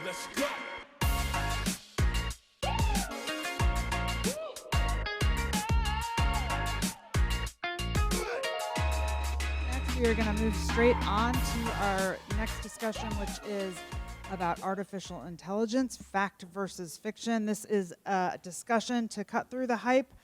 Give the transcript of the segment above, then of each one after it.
Let's go. We are going to move straight on to our next discussion, which is about artificial intelligence, fact versus fiction. This is a discussion to cut through the hype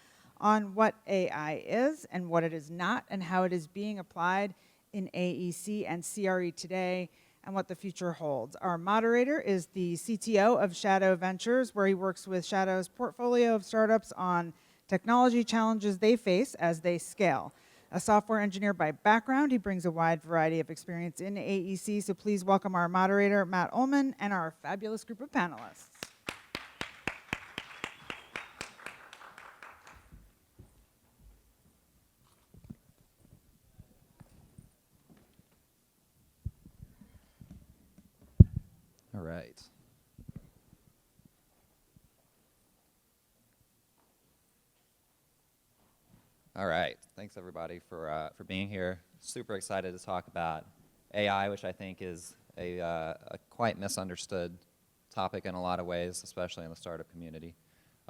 on what AI is and what it is not, and how it is being applied in AEC and CRE today, and what the future holds. Our moderator is the CTO of Shadow Ventures, where he works with Shadow's portfolio of startups on technology challenges they face as they scale. A software engineer by background, he brings a wide variety of experience in AEC, so please welcome our moderator, Matt Ohlman, and our fabulous group of panelists. All right. All right. Thanks everybody for being here. Super excited to talk about AI, which I think is a quite misunderstood topic in a lot of ways, especially in the startup community.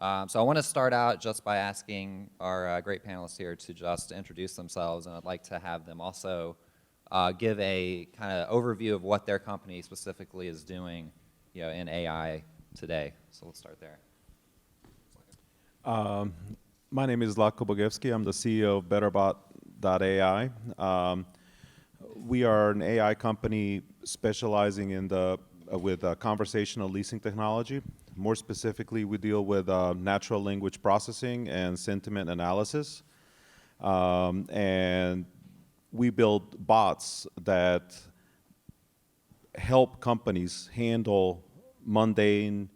So I want to start out just by asking our great panelists here to just introduce themselves, and I'd like to have them also give a kind of overview of what their company specifically is doing, in AI today. So let's start there. My name is Latko Bogevsky. I'm the CEO of BetterBot.ai. We are an AI company specializing in with conversational leasing technology. More specifically, we deal with natural language processing and sentiment analysis. And we build bots that help companies handle mundane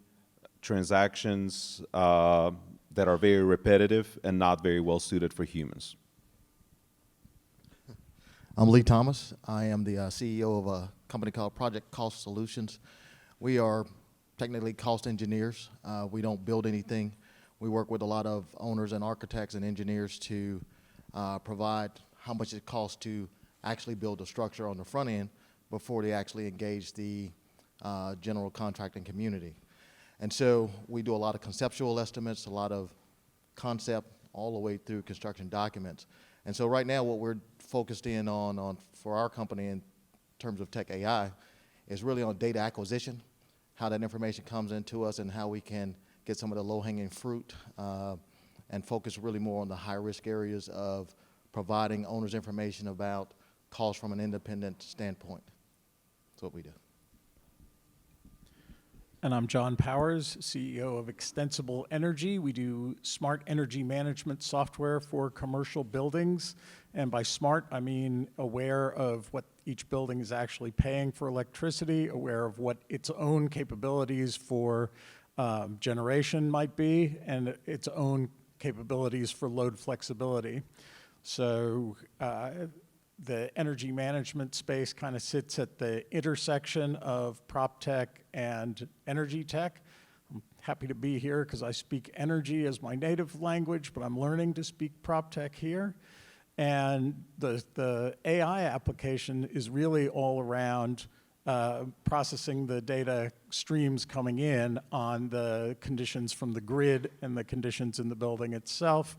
transactions that are very repetitive and not very well suited for humans. I'm Lee Thomas. I am the CEO of a company called Project Cost Solutions. We are technically cost engineers. We don't build anything. We work with a lot of owners and architects and engineers to provide how much it costs to actually build a structure on the front end before they actually engage the general contracting community. And so we do a lot of conceptual estimates, a lot of concept, all the way through construction documents. And so right now what we're focused in on for our company in terms of tech AI is really on data acquisition, how that information comes into us and how we can get some of the low-hanging fruit and focus really more on the high-risk areas of providing owners information about costs from an independent standpoint. That's what we do. And I'm John Powers, CEO of Extensible Energy. We do smart energy management software for commercial buildings. And by smart, I mean aware of what each building is actually paying for electricity, aware of what its own capabilities for generation might be, and its own capabilities for load flexibility. So the energy management space kind of sits at the intersection of prop tech and energy tech. I'm happy to be here because I speak energy as my native language, but I'm learning to speak prop tech here. And the AI application is really all around processing the data streams coming in on the conditions from the grid and the conditions in the building itself.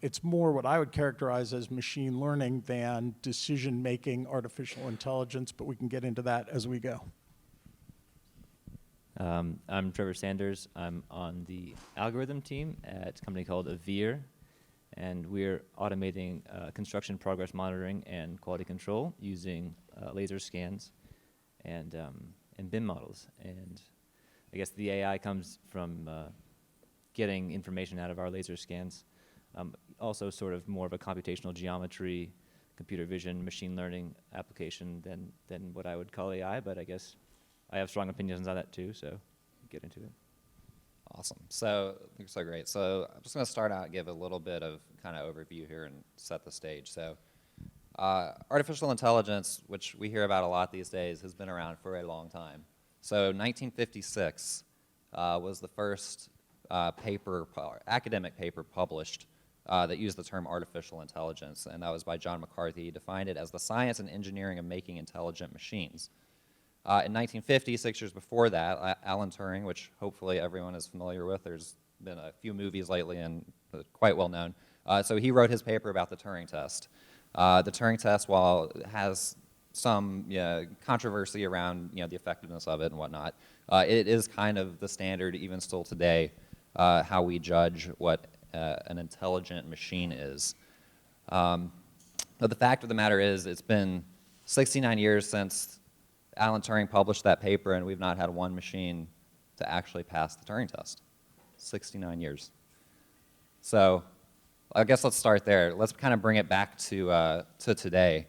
It's more what I would characterize as machine learning than decision-making artificial intelligence, but we can get into that as we go. I'm Trevor Sanders. I'm on the algorithm team at a company called Avir, and we're automating construction progress monitoring and quality control using laser scans and BIM models. And I guess the AI comes from getting information out of our laser scans. Also sort of more of a computational geometry, computer vision, machine learning application than what I would call AI, but I guess I have strong opinions on that too, so get into it. Awesome. So great. So I'm just going to start out and give a little bit of kind of overview here and set the stage. So artificial intelligence, which we hear about a lot these days, has been around for a long time. So 1956 was the first academic paper published that used the term artificial intelligence, and that was by John McCarthy. He defined it as the science and engineering of making intelligent machines. In 1950, 6 years before that, Alan Turing, which hopefully everyone is familiar with, there's been a few movies lately and quite well known. So he wrote his paper about the Turing test. The Turing test, while it has some controversy around the effectiveness of it and whatnot, it is kind of the standard even still today how we judge what an intelligent machine is. But the fact of the matter is it's been 69 years since Alan Turing published that paper, and we've not had one machine to actually pass the Turing test. 69 years. So I guess let's start there. Let's kind of bring it back to today.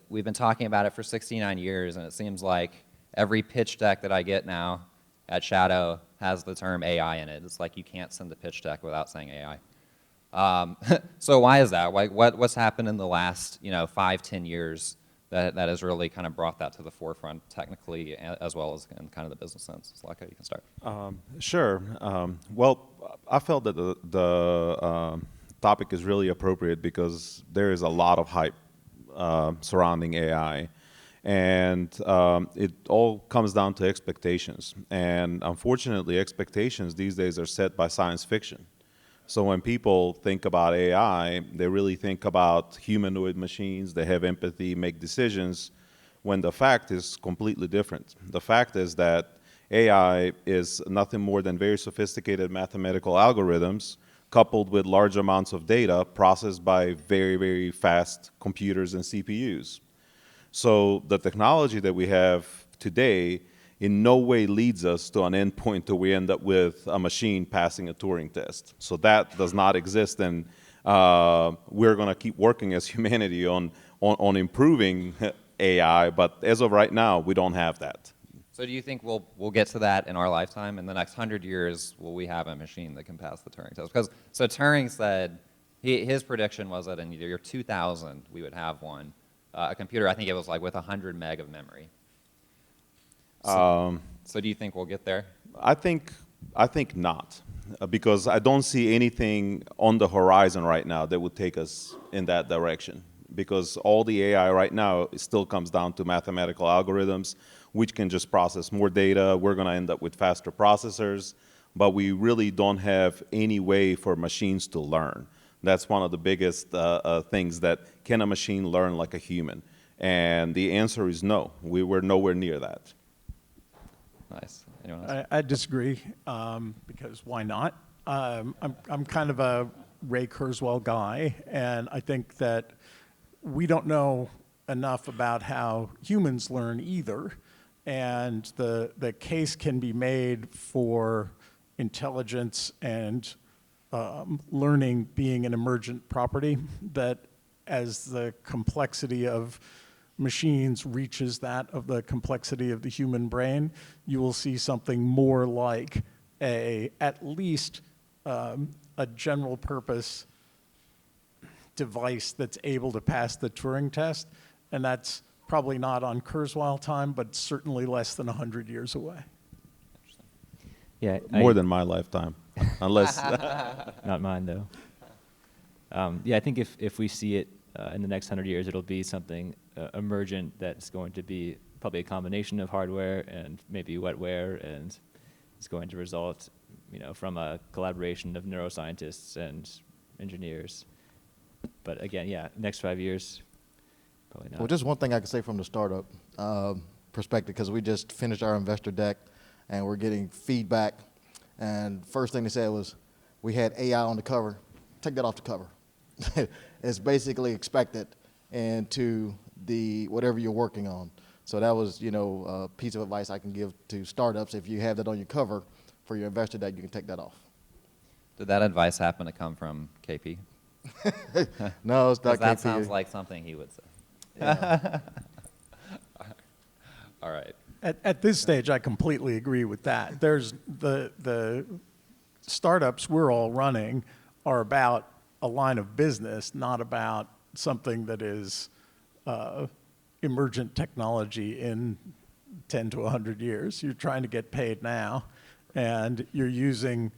We've been talking about it for 69 years, and it seems like every pitch deck that I get now at Shadow has the term AI in it. It's like you can't send a pitch deck without saying AI. So why is that? What's happened in the last 5-10 years that has really kind of brought that to the forefront technically as well as in kind of the business sense? Zlatko, you can start. Sure. Well, I felt that the topic is really appropriate because there is a lot of hype surrounding AI. And it all comes down to expectations. And unfortunately, expectations these days are set by science fiction. So when people think about AI, they really think about humanoid machines, they have empathy, make decisions, when the fact is completely different. The fact is that AI is nothing more than very sophisticated mathematical algorithms coupled with large amounts of data processed by very, very fast computers and CPUs. So the technology that we have today in no way leads us to an endpoint where we end up with a machine passing a Turing test. So that does not exist, and we're going to keep working as humanity on improving AI, but as of right now, we don't have that. So do you think we'll get to that in our lifetime? In the next 100 years, will we have a machine that can pass the Turing test? Because so Turing said his prediction was that in the year 2000 we would have one, a computer. I think it was like with 100 meg of memory. So do you think we'll get there? I think not, because I don't see anything on the horizon right now that would take us in that direction. Because all the AI right now still comes down to mathematical algorithms, which can just process more data. We're going to end up with faster processors, but we really don't have any way for machines to learn. That's one of the biggest things, that can a machine learn like a human? And the answer is no. We're nowhere near that. Nice. Anyone else? I disagree, because why not? I'm kind of a Ray Kurzweil guy, and I think that we don't know enough about how humans learn either, and the case can be made for intelligence and learning being an emergent property, that as the complexity of machines reaches that of the complexity of the human brain, you will see something more like at least a general purpose device that's able to pass the Turing test, and that's probably not on Kurzweil time, but certainly less than 100 years away. Yeah, More than my lifetime, unless. not mine though. Yeah, I think if we see it in the next 100 years, it'll be something emergent that's going to be probably a combination of hardware and maybe wetware, and it's going to result, from a collaboration of neuroscientists and engineers. But again, yeah, next 5 years, probably not. Well, just one thing I can say from the startup perspective, because we just finished our investor deck and we're getting feedback. And first thing they said was, we had AI on the cover. Take that off the cover. It's basically expected into whatever you're working on. So that was, a piece of advice I can give to startups. If you have that on your cover for your investor deck, you can take that off. Did that advice happen to come from KP? No, it's not. That KP. sounds like something he would say. Yeah. All right. At this stage, I completely agree with that. There's the startups we're all running are about a line of business, not about something that is emergent technology in 10 to 100 years. You're trying to get paid now, and you're using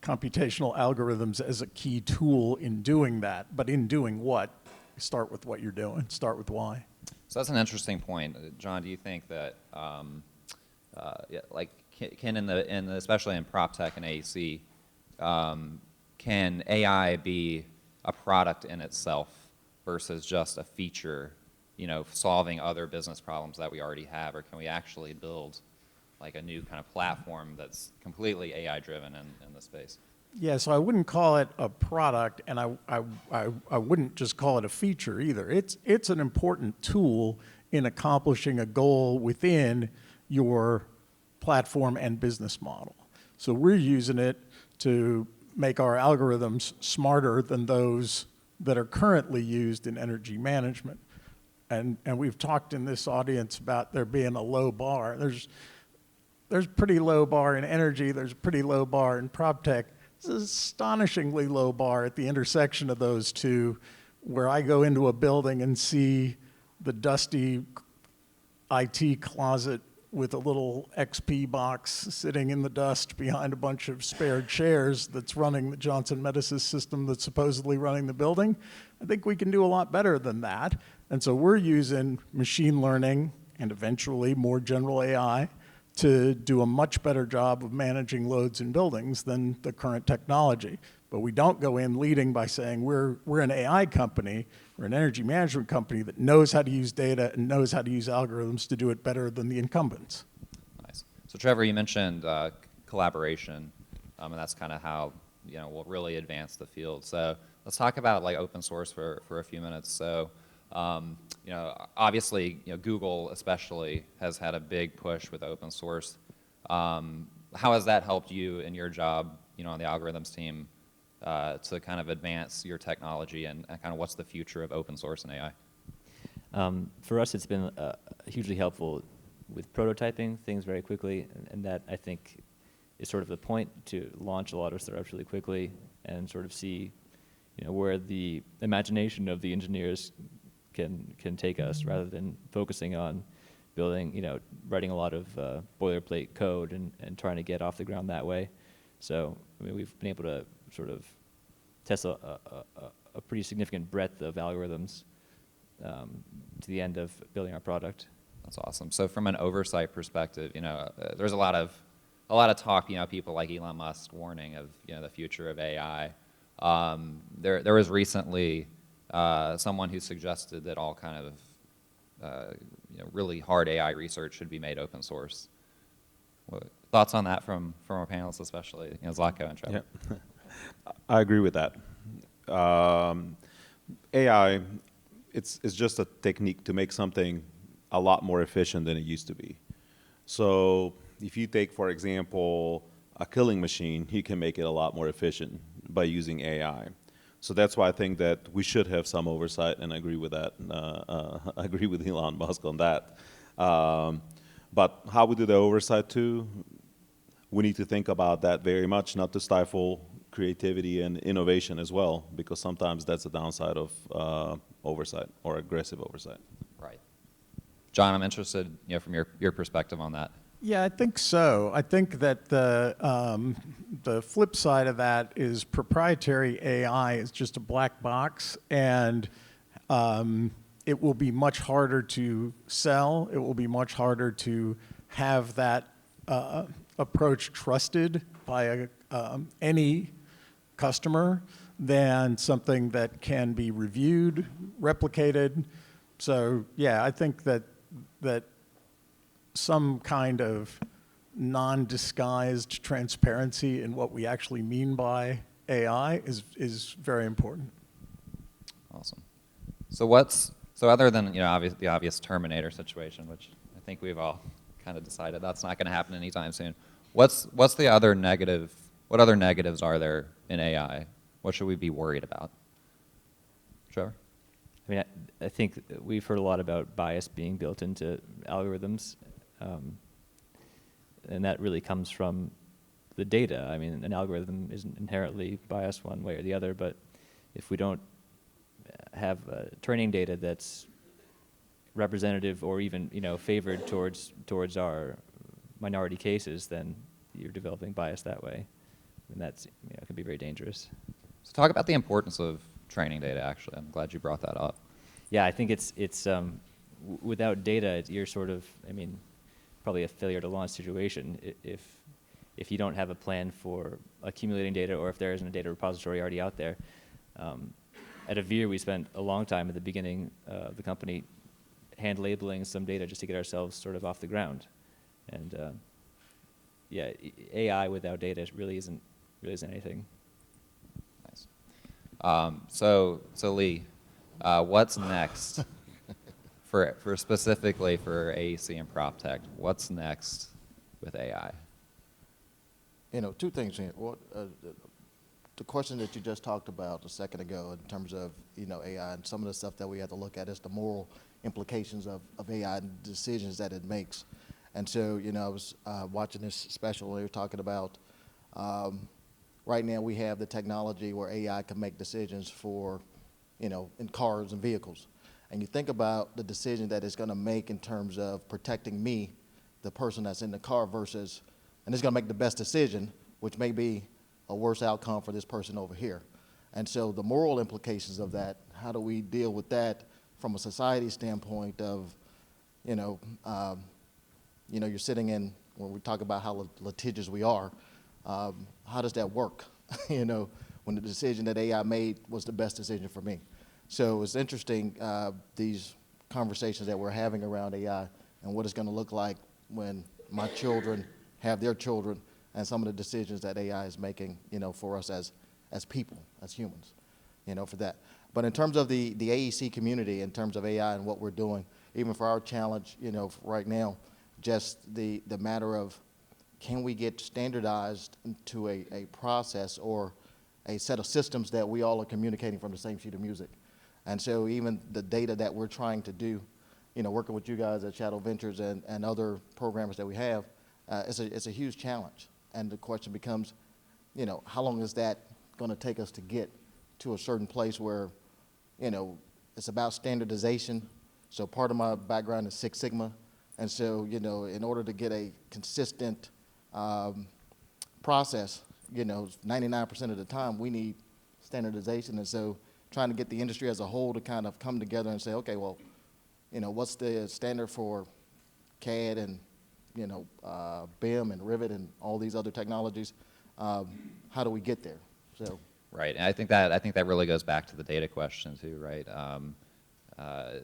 computational algorithms as a key tool in doing that. But in doing what? Start with what you're doing. Start with why. So that's an interesting point. John, do you think that, yeah, like, can especially in prop tech and AEC, can AI be a product in itself versus just a feature, solving other business problems that we already have, or can we actually build like a new kind of platform that's completely AI driven in the space? Yeah, so I wouldn't call it a product, and I wouldn't just call it a feature either. It's an important tool in accomplishing a goal within your platform and business model. So we're using it to make our algorithms smarter than those that are currently used in energy management. And we've talked in this audience about there being a low bar. There's pretty low bar in energy, there's a pretty low bar in prop tech. It's an astonishingly low bar at the intersection of those two, where I go into a building and see the dusty IT closet with a little XP box sitting in the dust behind a bunch of spare chairs that's running the Johnson Medicine system that's supposedly running the building. I think we can do a lot better than that. And so we're using machine learning and eventually more general AI to do a much better job of managing loads in buildings than the current technology. But we don't go in leading by saying we're an AI company, we're an energy management company that knows how to use data and knows how to use algorithms to do it better than the incumbents. Nice. So Trevor, you mentioned collaboration, and that's kind of how we'll really advance the field. So let's talk about like open source for a few minutes. So obviously, Google especially has had a big push with open source. How has that helped you in your job, on the algorithms team, to kind of advance your technology and kind of what's the future of open source and AI? For us, it's been hugely helpful with prototyping things very quickly, and that I think is sort of the point, to launch a lot of startups really quickly and sort of see, where the imagination of the engineers can take us, rather than focusing on building, writing a lot of boilerplate code and trying to get off the ground that way. So, I mean, we've been able to sort of test a pretty significant breadth of algorithms to the end of building our product. That's awesome. So from an oversight perspective, there's a lot of talk, people like Elon Musk warning of, the future of AI. There was recently someone who suggested that all kind of really hard AI research should be made open source. Thoughts on that from our panelists, especially Zlatko and Trevor? Yeah. I agree with that. AI, it's just a technique to make something a lot more efficient than it used to be. So if you take, for example, a killing machine, you can make it a lot more efficient by using AI. So that's why I think that we should have some oversight, and I agree with that. I agree with Elon Musk on that. But how we do the oversight too, we need to think about that very much, not to stifle creativity and innovation as well, because sometimes that's the downside of oversight or aggressive oversight. Right. John, I'm interested, from your perspective on that. Yeah, I think so. I think that the flip side of that is proprietary AI is just a black box, and it will be much harder to sell. It will be much harder to have that approach trusted by any customer than something that can be reviewed, replicated. So yeah, I think that some kind of non-disguised transparency in what we actually mean by AI is very important. Awesome. So other than the obvious Terminator situation, which I think we've all kind of decided that's not going to happen anytime soon, what's the other negative? What other negatives are there in AI? What should we be worried about? Trevor? I mean, I think we've heard a lot about bias being built into algorithms, and that really comes from the data. I mean, an algorithm isn't inherently biased one way or the other, but if we don't have training data that's representative or even favored towards our minority cases, then you're developing bias that way, and that's can be very dangerous. So talk about the importance of training data. Actually, I'm glad you brought that up. Yeah, I think it's without data, you're sort of, I mean, probably a failure to launch situation if you don't have a plan for accumulating data, or if there isn't a data repository already out there. At Avere, we spent a long time at the beginning of the company hand labeling some data just to get ourselves sort of off the ground. And yeah, AI without data really isn't anything. Nice. So Lee, what's next for specifically for AEC and PropTech? What's next with AI? You know, two things here. The question that you just talked about a second ago in terms of, you know, AI and some of the stuff that we have to look at is the moral implications of AI and decisions that it makes. And so, you know, I was watching this special, they were talking about right now we have the technology where AI can make decisions for, you know, in cars and vehicles. And you think about the decision that it's going to make in terms of protecting me, the person that's in the car, versus, and it's going to make the best decision, which may be a worse outcome for this person over here. And so the moral implications of that, how do we deal with that from a society standpoint of, you're sitting in, when we talk about how litigious we are, how does that work, when the decision that AI made was the best decision for me? So it's interesting, these conversations that we're having around AI and what it's going to look like when my children have their children, and some of the decisions that AI is making, for us as people, as humans, for that. But in terms of the AEC community, in terms of AI and what we're doing, even for our challenge, right now, just the matter of, can we get standardized into a process or a set of systems that we all are communicating from the same sheet of music? And so even the data that we're trying to do, working with you guys at Shadow Ventures and other programmers that we have, it's a huge challenge. And the question becomes, how long is that going to take us to get to a certain place where, it's about standardization. So part of my background is Six Sigma. And so, in order to get a consistent process, 99% of the time we need standardization. And so trying to get the industry as a whole to kind of come together and say, okay, well, what's the standard for CAD and, BIM and Rivet and all these other technologies? How do we get there? So. Right, and I think that really goes back to the data question too, right? I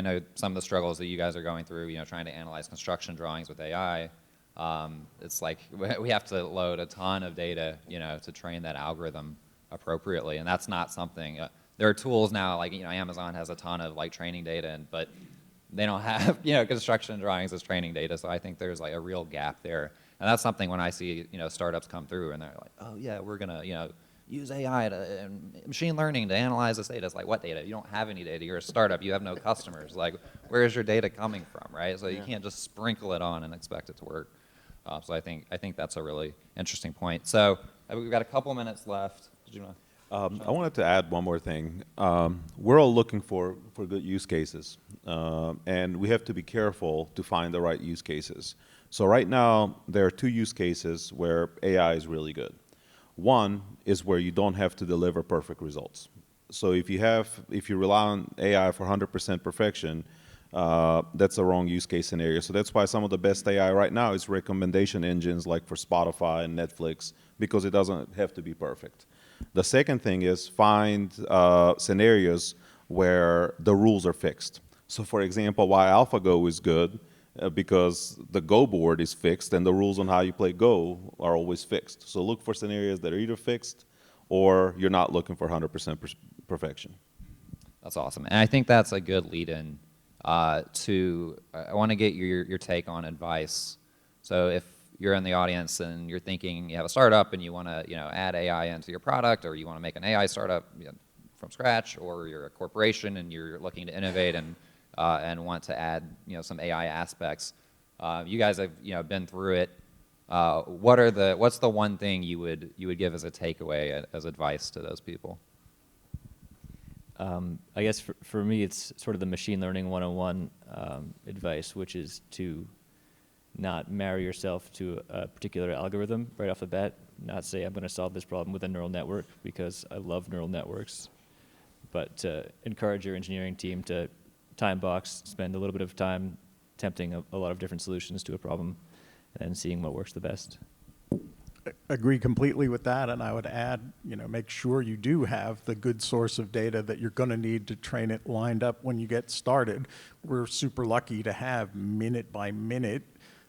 know some of the struggles that you guys are going through, trying to analyze construction drawings with AI. It's like we have to load a ton of data, to train that algorithm appropriately, and that's not something. There are tools now, like Amazon has a ton of training data, but they don't have construction drawings as training data. So I think there's a real gap there, and that's something when I see startups come through and they're like, oh yeah, we're gonna use AI and machine learning to analyze this data. It's like, what data? You don't have any data. You're a startup. You have no customers. Like, where is your data coming from, right? So you can't just sprinkle it on and expect it to work. So I think that's a really interesting point. So we've got a couple minutes left. Did you want to? I wanted to add one more thing. We're all looking for good use cases, and we have to be careful to find the right use cases. So right now, there are two use cases where AI is really good. One is where you don't have to deliver perfect results. So if you rely on AI for 100% perfection, that's a wrong use case scenario. So that's why some of the best AI right now is recommendation engines like for Spotify and Netflix, because it doesn't have to be perfect. The second thing is find scenarios where the rules are fixed. So for example, why AlphaGo is good, because the Go board is fixed and the rules on how you play Go are always fixed. So look for scenarios that are either fixed or you're not looking for 100% perfection. That's awesome. And I think that's a good lead-in to, I want to get your take on advice. So if you're in the audience and you're thinking you have a startup and you want to add AI into your product, or you want to make an AI startup from scratch, or you're a corporation and you're looking to innovate and want to add some AI aspects, you guys have been through it. What's the one thing you would give as a takeaway as advice to those people? I guess for me, it's sort of the machine learning 101 advice, which is to not marry yourself to a particular algorithm right off the bat. Not say I'm going to solve this problem with a neural network, because I love neural networks, but to encourage your engineering team to time box, spend a little bit of time tempting a lot of different solutions to a problem, and then seeing what works the best. Agree completely with that, and I would add, make sure you do have the good source of data that you're going to need to train it lined up when you get started. We're super lucky to have minute-by-minute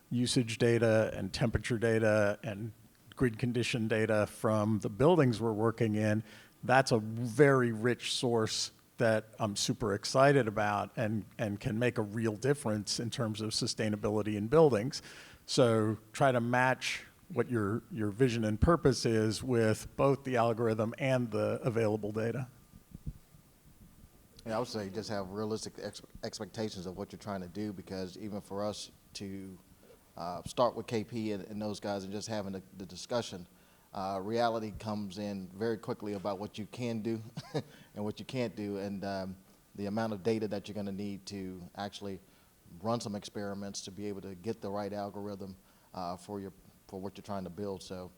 usage data and temperature data and grid condition data from the buildings we're working in. That's a very rich source that I'm super excited about and can make a real difference in terms of sustainability in buildings. So try to match what your vision and purpose is with both the algorithm and the available data. Yeah, I would say just have realistic expectations of what you're trying to do, because even for us to start with KP and those guys and just having the discussion, reality comes in very quickly about what you can do and what you can't do, and the amount of data that you're going to need to actually run some experiments to be able to get the right algorithm for what you're trying to build. So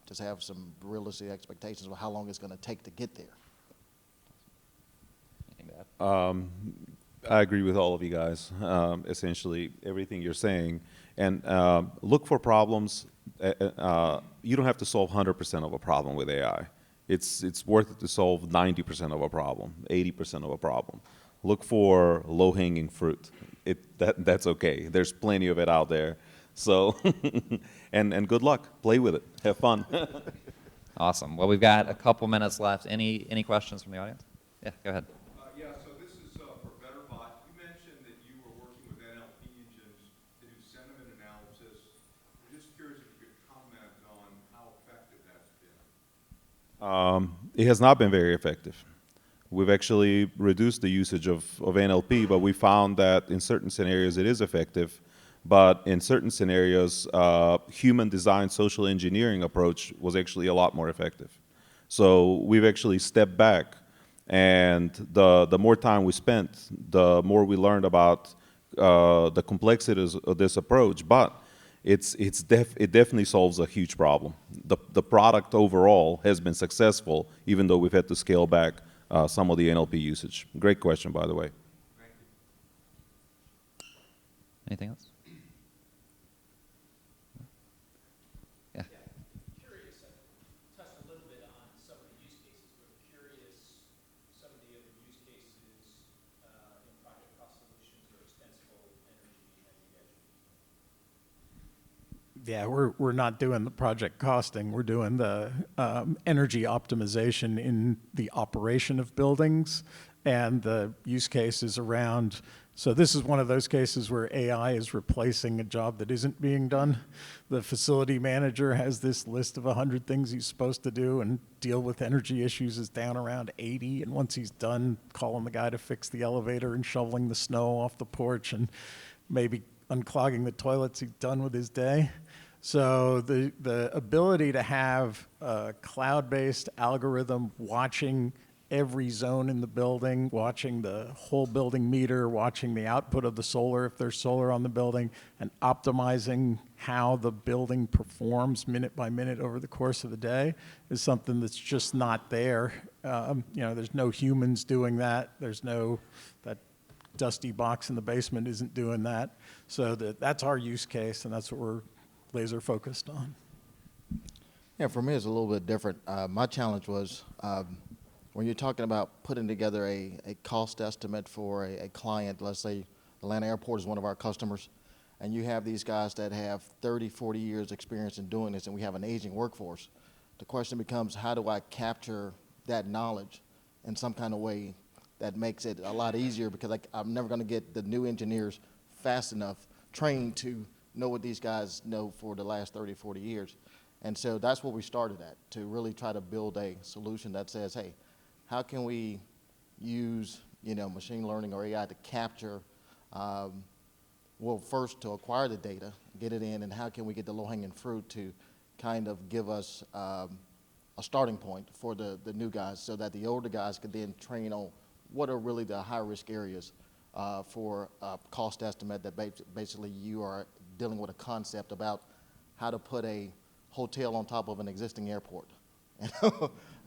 just have some realistic expectations of how long it's going to take to get there. I agree with all of you guys, essentially everything you're saying. And look for problems. You don't have to solve 100% of a problem with AI. It's worth it to solve 90% of a problem, 80% of a problem. Look for low-hanging fruit. That's okay. There's plenty of it out there. So, and good luck. Play with it. Have fun. Awesome. Well, we've got a couple minutes left. Any questions from the audience? Yeah, go ahead. Yeah, so this is for BetterBot. You mentioned that you were working with NLP engines to do sentiment analysis. I'm just curious if you could comment on how effective that's been. It has not been very effective. We've actually reduced the usage of NLP, but we found that in certain scenarios it is effective. But in certain scenarios, human-designed social engineering approach was actually a lot more effective. So we've actually stepped back, and the more time we spent, the more we learned about the complexities of this approach. But it definitely solves a huge problem. The product overall has been successful, even though we've had to scale back some of the NLP usage. Great question, by the way. Anything else? Yeah. Curious, I touched a little bit on some of the use cases, but curious some of the other use cases in project cost solutions or extensible energy that you guys are using. Yeah, we're not doing the project costing. We're doing the energy optimization in the operation of buildings, and the use cases around. So this is one of those cases where AI is replacing a job that isn't being done. The facility manager has this list of 100 things he's supposed to do, and deal with energy issues is down around 80. And once he's done calling the guy to fix the elevator and shoveling the snow off the porch and maybe unclogging the toilets, he's done with his day. So the ability to have a cloud-based algorithm watching every zone in the building, watching the whole building meter, watching the output of the solar if there's solar on the building, and optimizing how the building performs minute by minute over the course of the day is something that's just not there. There's no humans doing that. That dusty box in the basement isn't doing that. So that's our use case, and that's what we're laser focused on. Yeah, for me it's a little bit different. My challenge was when you're talking about putting together a cost estimate for a client, let's say Atlanta Airport is one of our customers, and you have these guys that have 30, 40 years experience in doing this, and we have an aging workforce. The question becomes, how do I capture that knowledge in some kind of way that makes it a lot easier, because I'm never going to get the new engineers fast enough trained to know what these guys know for the last 30, 40 years. And so that's what we started at, to really try to build a solution that says, hey, how can we use machine learning or AI to capture, first to acquire the data, get it in, and how can we get the low-hanging fruit to kind of give us a starting point for the new guys, so that the older guys could then train on what are really the high-risk areas for a cost estimate, that basically you are dealing with a concept about how to put a hotel on top of an existing airport.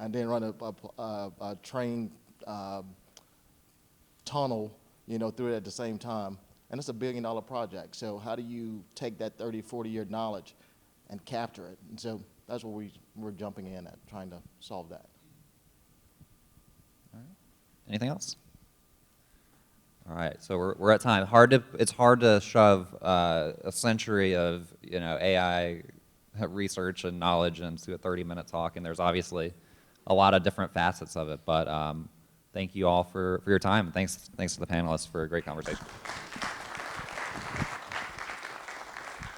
And then run a train tunnel through it at the same time. And it's a $1 billion project. So how do you take that 30, 40-year knowledge and capture it? And so that's what we're jumping in at, trying to solve that. Anything else? All right, so we're at time. It's hard to shove a century of AI research and knowledge into a 30-minute talk, and there's obviously a lot of different facets of it. But thank you all for your time. Thanks to the panelists for a great conversation.